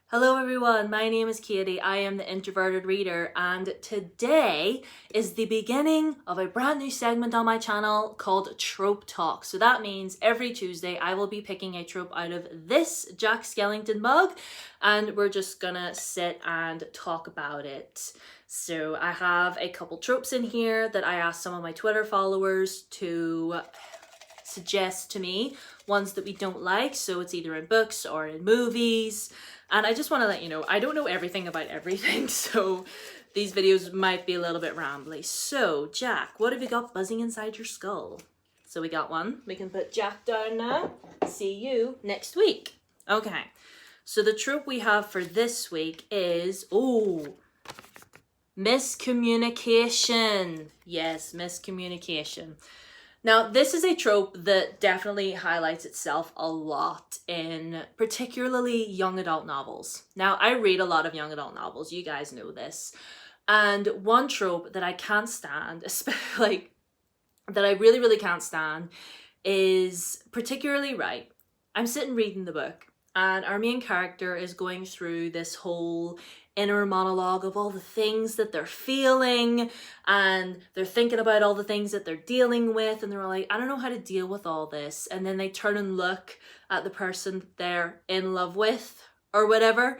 Hello everyone, my name is Katie, I am the Introverted Reader, and today is the beginning of a brand new segment on my channel called Trope Talk. So that means every Tuesday I will be picking a trope out of this Jack Skellington mug, and we're just gonna sit and talk about it. So I have a couple tropes in here that I asked some of my Twitter followers to suggest to me, ones that we don't like, so it's either in books or in movies. And I just want to let you know, I don't know everything about everything, so these videos might be a little bit rambly. So, Jack, what have you got buzzing inside your skull? So we got one. We can put Jack down now. See you next week. Okay, so the trope we have for this week is, miscommunication. Yes, miscommunication. Now, this is a trope that definitely highlights itself a lot in particularly young adult novels. Now, I read a lot of young adult novels, you guys know this. And one trope that I can't stand, especially that I really, really can't stand, is particularly right. I'm sitting reading the book, and our main character is going through this whole inner monologue of all the things that they're feeling, and they're thinking about all the things that they're dealing with, and they're like, I don't know how to deal with all this. And then they turn and look at the person they're in love with or whatever,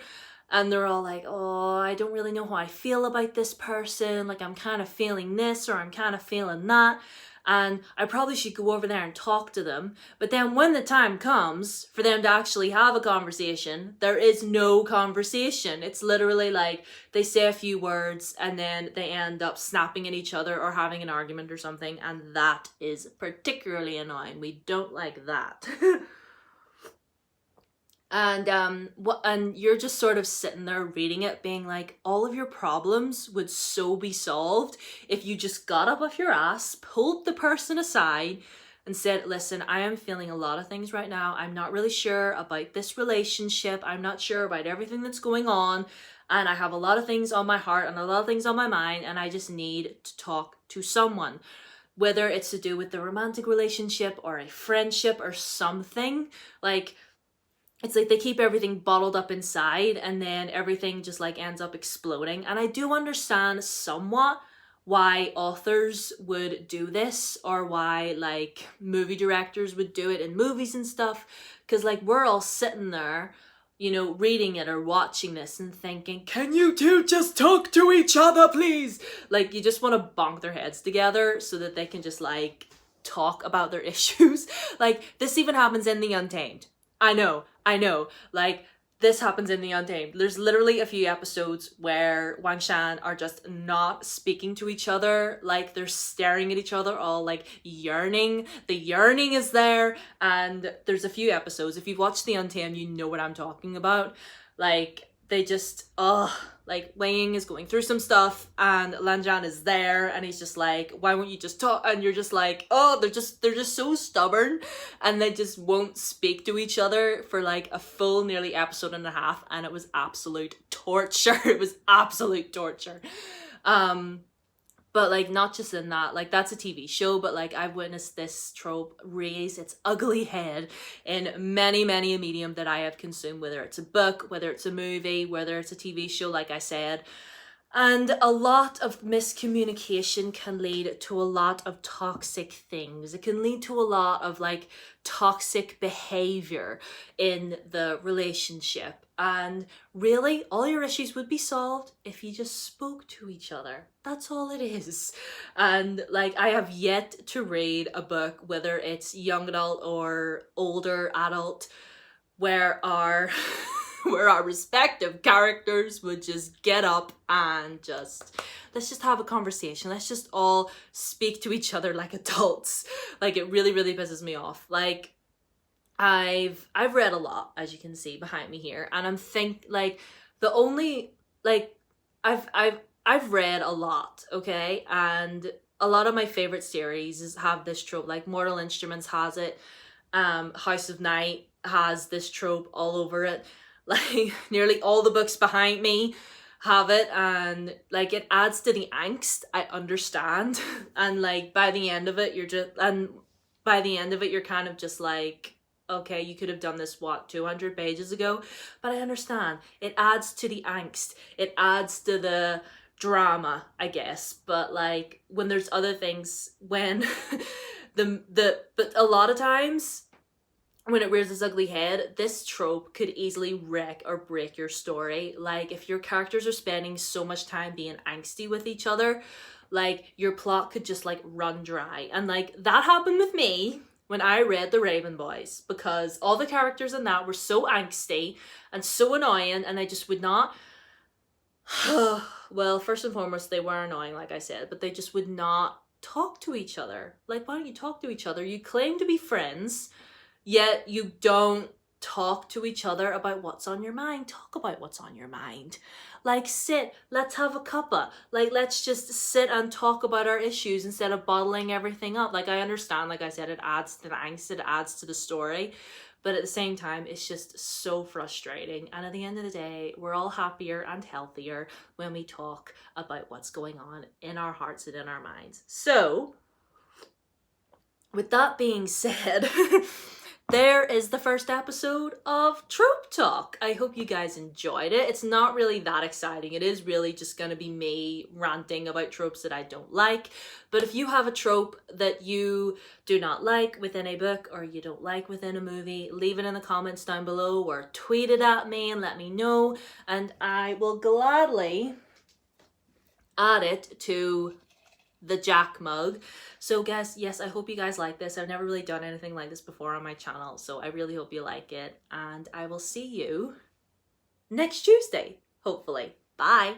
and they're all like, oh, I don't really know how I feel about this person, like I'm kind of feeling this or I'm kind of feeling that, and I probably should go over there and talk to them. But then when the time comes for them to actually have a conversation, there is no conversation. It's literally like they say a few words and then they end up snapping at each other or having an argument or something, and that is particularly annoying. We don't like that. And you're just sort of sitting there reading it being like, all of your problems would so be solved if you just got up off your ass, pulled the person aside and said, listen, I am feeling a lot of things right now. I'm not really sure about this relationship. I'm not sure about everything that's going on. And I have a lot of things on my heart and a lot of things on my mind, and I just need to talk to someone. Whether it's to do with the romantic relationship or a friendship or something, like, it's like they keep everything bottled up inside and then everything just like ends up exploding. And I do understand somewhat why authors would do this, or why like movie directors would do it in movies and stuff, because like we're all sitting there, you know, reading it or watching this and thinking, can you two just talk to each other, please? Like, you just want to bonk their heads together so that they can just like talk about their issues. Like, this even happens in The Untamed. I know, like, this happens in The Untamed. There's literally a few episodes where Wang Shan are just not speaking to each other, like they're staring at each other, all like yearning. The yearning is there, and there's a few episodes, if you've watched The Untamed, you know what I'm talking about. Like, they just, like Wei Ying is going through some stuff and Lan Zhan is there and he's just like, why won't you just talk? And you're just like, oh, they're just so stubborn, and they just won't speak to each other for like a full nearly episode and a half, and it was absolute torture. It was absolute torture. But like, not just in that, like that's a TV show, but like I've witnessed this trope raise its ugly head in many, many a medium that I have consumed, whether it's a book, whether it's a movie, whether it's a TV show, like I said. And a lot of miscommunication can lead to a lot of toxic things. It can lead to a lot of like toxic behavior in the relationship. And really, all your issues would be solved if you just spoke to each other. That's all it is. And like, I have yet to read a book, whether it's young adult or older adult, where our where our respective characters would just get up and just, let's just have a conversation. Let's just all speak to each other like adults. Like, it really, really pisses me off. Like, I've read a lot, as you can see behind me here, and I'm like the only, like, I've read a lot, okay? And a lot of my favorite series have this trope. Like, Mortal Instruments has it, House of Night has this trope all over it. Like, nearly all the books behind me have it, and like, it adds to the angst, I understand. And like, by the end of it you're kind of just like, okay, you could have done this, what, 200 pages ago? But I understand. It adds to the angst. It adds to the drama, I guess. But like, when there's other things, when but a lot of times, when it rears its ugly head, this trope could easily wreck or break your story. Like, if your characters are spending so much time being angsty with each other, like, your plot could just like run dry. And like, that happened with me when I read The Raven Boys, because all the characters in that were so angsty and so annoying, and they just would not well, first and foremost, they were annoying, like I said, but they just would not talk to each other. Like, why don't you talk to each other? You claim to be friends, yet you don't talk to each other about what's on your mind. Talk about what's on your mind. Like, sit, let's have a cuppa. Like, let's just sit and talk about our issues instead of bottling everything up. Like, I understand, like I said, it adds to the angst, it adds to the story. But at the same time, it's just so frustrating. And at the end of the day, we're all happier and healthier when we talk about what's going on in our hearts and in our minds. So, with that being said, there is the first episode of Trope Talk. I hope you guys enjoyed it. It's not really that exciting. It is really just going to be me ranting about tropes that I don't like. But if you have a trope that you do not like within a book or you don't like within a movie, leave it in the comments down below or tweet it at me and let me know. And I will gladly add it to the Jack mug. So guys, yes, I hope you guys like this. I've never really done anything like this before on my channel, so I really hope you like it, and I will see you next Tuesday, hopefully. Bye.